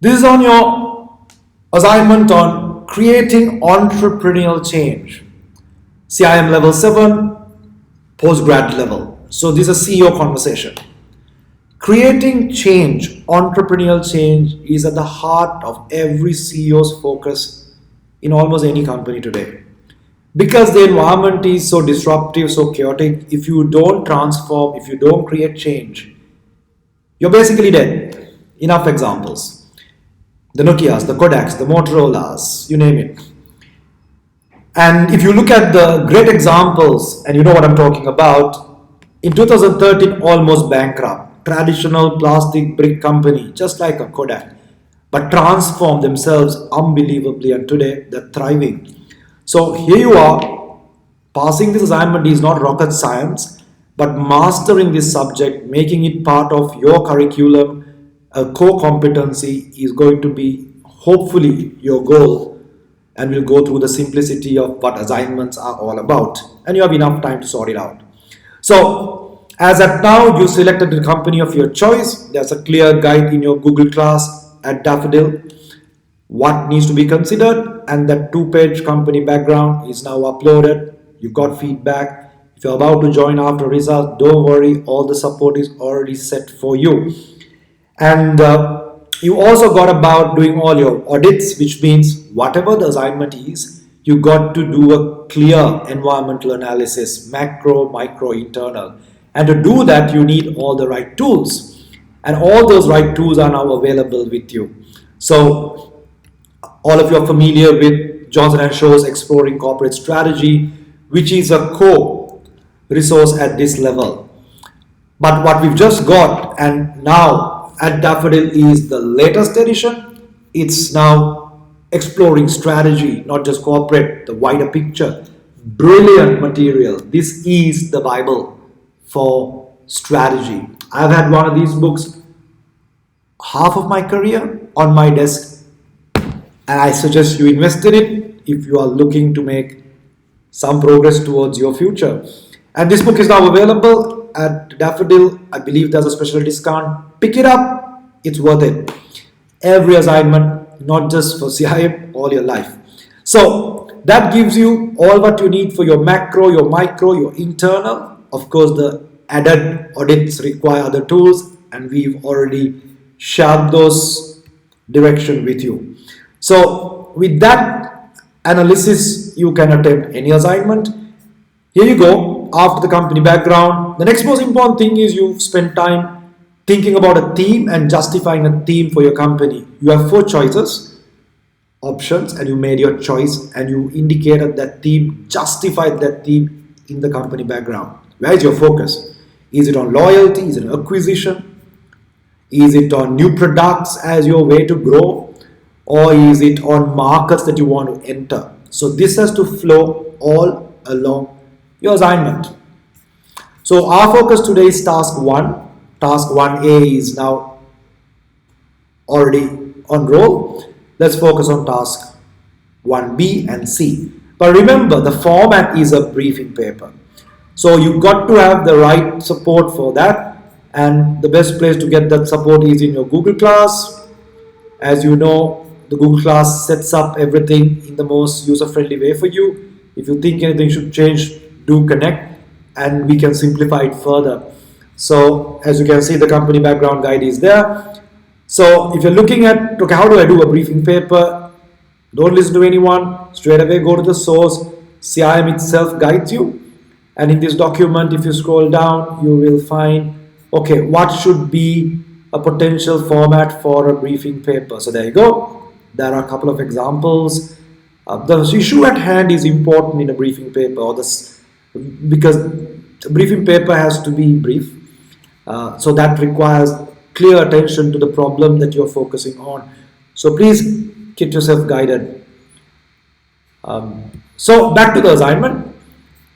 This is on your assignment on creating entrepreneurial change. CIM level 7, postgrad level. So this is a CEO conversation. Creating change, entrepreneurial change, is at the heart of every CEO's focus in almost any company today. Because the environment is so disruptive, so chaotic, if you don't transform, if you don't create change, you're basically dead. Enough examples. The Nokias, the Kodaks, the Motorola's, you name it. And if you look at the great examples, and you know what I'm talking about, in 2013, almost bankrupt, traditional plastic brick company, just like a Kodak, but transformed themselves unbelievably, and today they're thriving. So here you are, passing this assignment is not rocket science, but mastering this subject, making it part of your curriculum, a core competency, is going to be hopefully your goal, and we'll go through the simplicity of what assignments are all about, and you have enough time to sort it out. So as at now, you selected the company of your choice. There's a clear guide in your Google class at Dafedil what needs to be considered, and that two-page company background is now uploaded. You got feedback. If you're about to join after result, don't worry, all the support is already set for you. And you also got about doing all your audits, which means whatever the assignment is, you got to do a clear environmental analysis, macro, micro, internal. And to do that, you need all the right tools. And all those right tools are now available with you. So all of you are familiar with Johnson & Shaw's Exploring Corporate Strategy, which is a core resource at this level. But what we've just got, and now at Dafedil, is the latest edition. It's now Exploring Strategy, not just corporate, the wider picture. Brilliant material. This is the Bible for strategy. I've had one of these books half of my career on my desk, and I suggest you invest in it if you are looking to make some progress towards your future. And this book is now available at Dafedil. I believe there's a special discount. Pick it up. It's worth it. Every assignment, not just for CIM, all your life. So that gives you all what you need for your macro, your micro, your internal. Of course, the added audits require other tools, and we've already shared those direction with you. So with that analysis, you can attempt any assignment. Here you go. After the company background, the next most important thing is you've spent time thinking about a theme and justifying a theme for your company. You have 4 options, and you made your choice, and you indicated that theme, justified that theme in the company background. Where is your focus? Is it on loyalty? Is it on acquisition? Is it on new products as your way to grow? Or is it on markets that you want to enter? So this has to flow all along your assignment. So our focus today is task 1. Task 1A is now already on roll. Let's focus on task 1B and C. But remember, the format is a briefing paper. So you've got to have the right support for that. And the best place to get that support is in your Google class. As you know, the Google class sets up everything in the most user-friendly way for you. If you think anything should change, do connect, and we can simplify it further. So as you can see, the company background guide is there. So if you're looking at, okay, how do I do a briefing paper? Don't listen to anyone. Straight away go to the source. CIM itself guides you. And in this document, if you scroll down, you will find, okay, what should be a potential format for a briefing paper. So there you go. There are a couple of examples. The issue at hand is important in a briefing paper, because the briefing paper has to be brief. So that requires clear attention to the problem that you're focusing on. So please get yourself guided. So back to the assignment.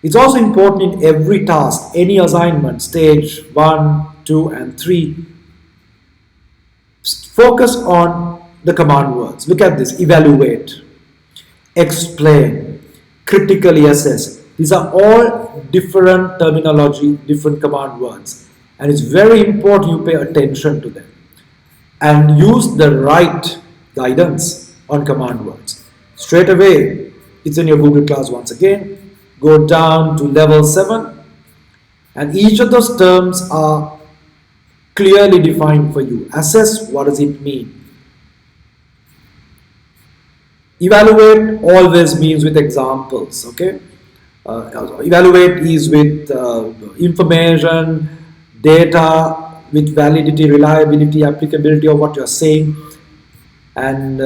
It's also important in every task, any assignment, stage 1, 2, and 3. Focus on the command words. Look at this. Evaluate, explain, critically assess. These are all different terminology, different command words. And it's very important you pay attention to them. and use the right guidance on command words. Straight away, it's in your Google class once again. Go down to level 7, and each of those terms are clearly defined for you. Assess, what does it mean? Evaluate always means with examples, okay? Evaluate is with information, data, with validity, reliability, applicability of what you're saying. And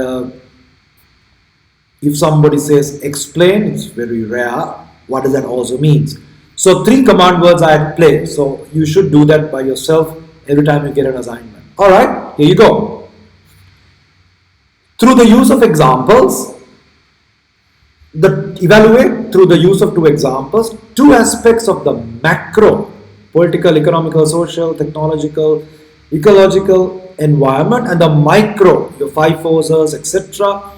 if somebody says explain, it's very rare. What does that also means? So 3 command words are at play. So you should do that by yourself every time you get an assignment. All right, here you go. Through the use of examples, evaluate through the use of 2 examples, 2 aspects of the macro, political, economical, social, technological, ecological environment, and the micro, your 5 forces, etc.,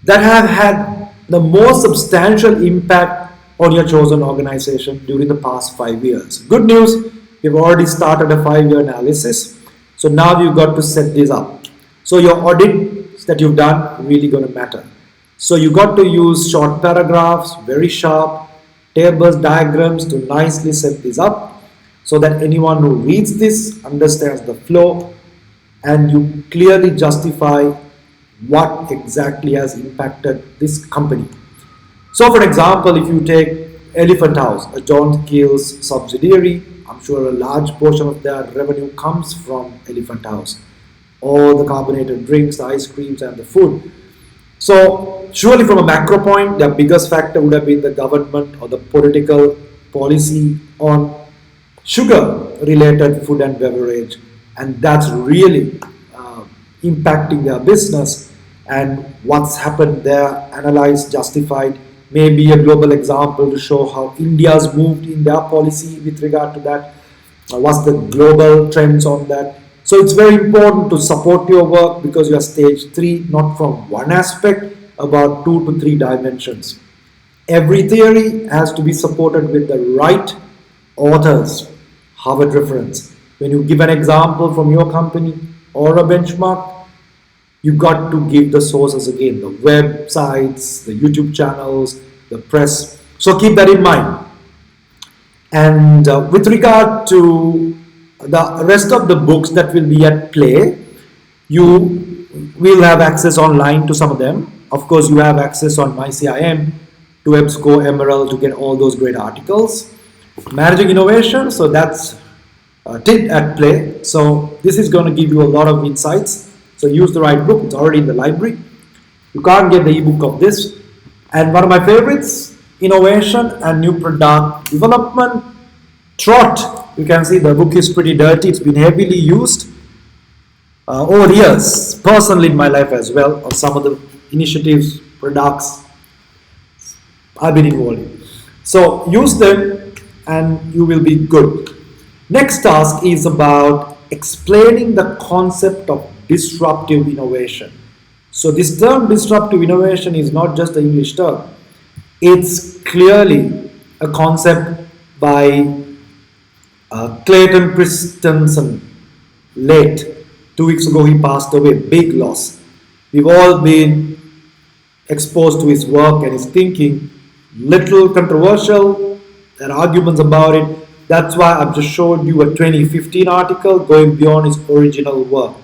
that have had the most substantial impact on your chosen organization during the past 5 years. Good news, we've already started a 5-year analysis. So now you've got to set this up. So your audits that you've done really going to matter. So you got to use short paragraphs, very sharp, tables, diagrams to nicely set this up so that anyone who reads this understands the flow, and you clearly justify what exactly has impacted this company. So for example, if you take Elephant House, a John Keel's subsidiary, I'm sure a large portion of their revenue comes from Elephant House. All the carbonated drinks, the ice creams and the food. So surely from a macro point, their biggest factor would have been the government or the political policy on sugar related food and beverage, and that's really impacting their business. And what's happened there, analyzed, justified, maybe a global example to show how India's moved in their policy with regard to that. What's the global trends on that? So it's very important to support your work because you are stage 3, not from one aspect, about 2 to 3 dimensions. Every theory has to be supported with the right authors, Harvard reference. When you give an example from your company or a benchmark, you got to give the sources again, the websites, the YouTube channels, the press. So keep that in mind. And with regard to the rest of the books that will be at play, you will have access online to some of them. Of course, you have access on MyCIM to EBSCO, Emerald to get all those great articles. Managing innovation, so that's at play. So this is going to give you a lot of insights. So use the right book, it's already in the library. You can't get the ebook of this. And one of my favorites, Innovation and New Product Development, Trot. You can see the book is pretty dirty, it's been heavily used over years, personally in my life as well, on some of the initiatives, products I've been involved in. So use them and you will be good. Next task is about explaining the concept of disruptive innovation. So this term disruptive innovation is not just an English term. It's clearly a concept by Clayton Christensen, late. 2 weeks ago he passed away, big loss. We've all been exposed to his work and his thinking. Little controversial, there are arguments about it. That's why I've just showed you a 2015 article going beyond his original work.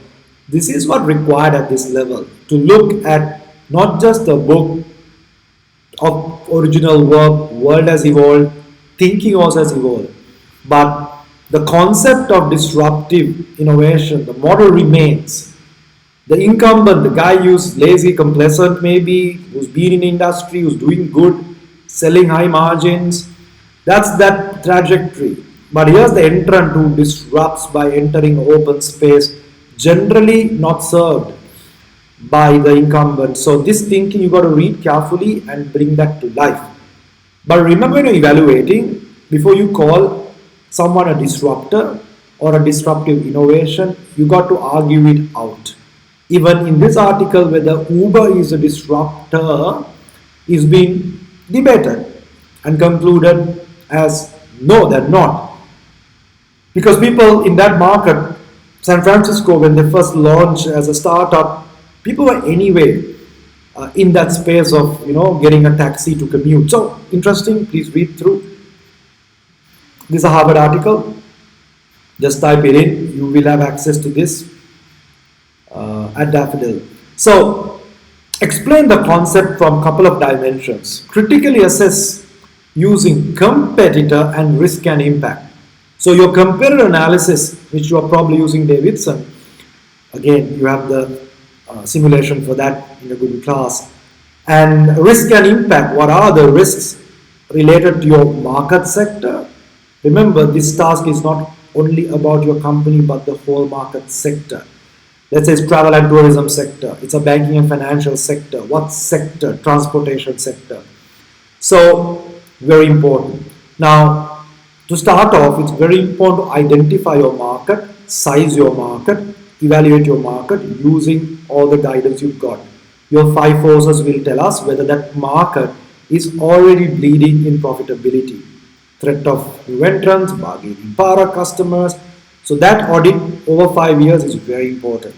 This is what required at this level, to look at not just the book of original work, world has evolved, thinking also has evolved, but the concept of disruptive innovation, the model remains. The incumbent, the guy who's lazy, complacent maybe, who's been in industry, who's doing good, selling high margins, that's that trajectory. But here's the entrant who disrupts by entering open space, generally not served by the incumbent. So this thinking you got to read carefully and bring that to life. But remember, when you're evaluating, before you call someone a disruptor or a disruptive innovation, you got to argue it out. Even in this article, whether Uber is a disruptor is being debated and concluded as no, they're not. Because people in that market San Francisco, when they first launched as a startup, people were anyway in that space of getting a taxi to commute. So interesting. Please read through. This is a Harvard article. Just type it in. You will have access to this at Dafedil. So explain the concept from a couple of dimensions. Critically assess using competitor and risk and impact. So your competitor analysis, which you are probably using Davidson, again, you have the simulation for that in the Google class. And risk and impact, what are the risks related to your market sector? Remember, this task is not only about your company, but the whole market sector. Let's say it's travel and tourism sector, it's a banking and financial sector, what sector, transportation sector. So, very important. Now, to start off, it's very important to identify your market, size your market, evaluate your market using all the guidance you've got. Your 5 forces will tell us whether that market is already bleeding in profitability. Threat of new entrants, bargaining power customers. So that audit over 5 years is very important.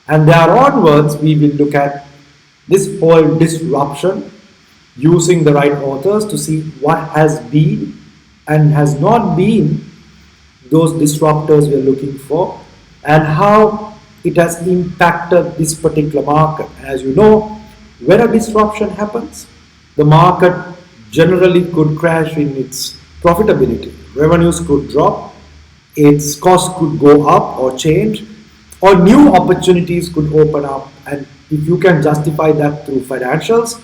And there onwards, we will look at this whole disruption using the right authors to see what has been and has not been those disruptors we are looking for and how it has impacted this particular market. As you know, when a disruption happens, the market generally could crash in its profitability. Revenues could drop, its cost could go up or change, or new opportunities could open up. And if you can justify that through financials,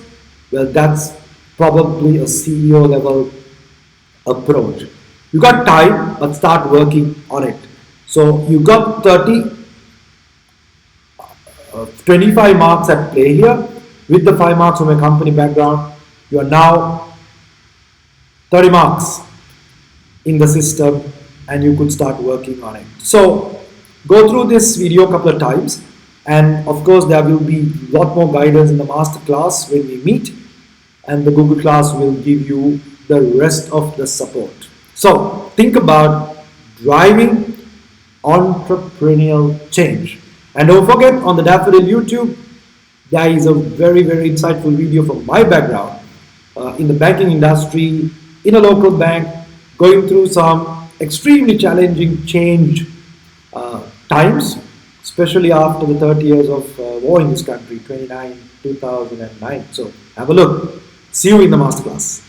well, that's probably a CEO level approach. You got time, but start working on it. So you got 25 marks at play here. With the 5 marks from a company background, you are now 30 marks in the system and you could start working on it. So go through this video a couple of times, and of course there will be a lot more guidance in the master class when we meet, and the Google class will give you the rest of the support. So think about driving entrepreneurial change. And don't forget, on the Dafedil YouTube, there is a very, very insightful video from my background in the banking industry, in a local bank, going through some extremely challenging change times, especially after the 30 years of war in this country, 2009. So have a look. See you in the masterclass.